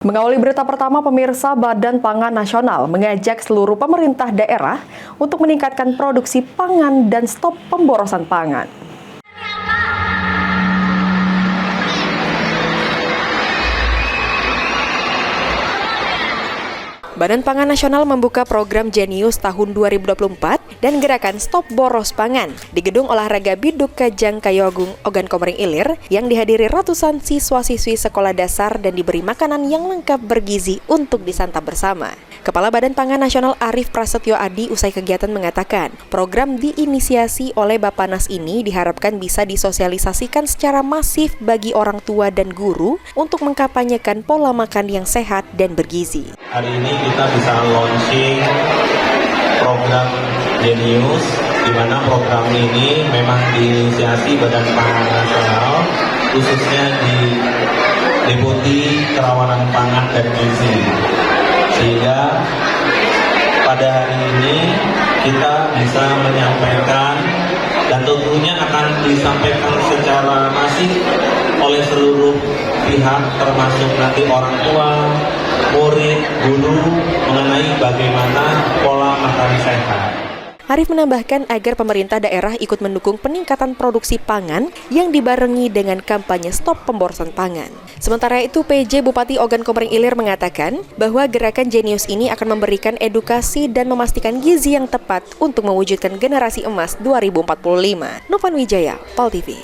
Mengawali berita pertama, pemirsa, Badan Pangan Nasional mengajak seluruh pemerintah daerah untuk meningkatkan produksi pangan dan stop pemborosan pangan. Badan Pangan Nasional membuka program Jenius tahun 2024 dan gerakan Stop Boros Pangan di Gedung Olahraga Biduk Kajang Kayogung, Ogan Komering Ilir yang dihadiri ratusan siswa-siswi sekolah dasar dan diberi makanan yang lengkap bergizi untuk disantap bersama. Kepala Badan Pangan Nasional Arief Prasetyo Adi usai kegiatan mengatakan, program diinisiasi oleh Bappenas ini diharapkan bisa disosialisasikan secara masif bagi orang tua dan guru untuk mengkampanyekan pola makan yang sehat dan bergizi. Hari ini kita bisa launching program Jenius, di mana program ini memang diinisiasi Badan Pangan Nasional, khususnya di Deputi Kerawanan Pangan dan Gizi. Sehingga pada hari ini kita bisa menyampaikan dan tentunya akan disampaikan secara masif oleh seluruh pihak, termasuk nanti orang tua, murid, guru, mengenai bagaimana pola makan sehat. Arief menambahkan agar pemerintah daerah ikut mendukung peningkatan produksi pangan yang dibarengi dengan kampanye stop pemborosan pangan. Sementara itu, PJ Bupati Ogan Komering Ilir mengatakan bahwa gerakan Jenius ini akan memberikan edukasi dan memastikan gizi yang tepat untuk mewujudkan generasi emas 2045. Novan Wijaya, PAL TV.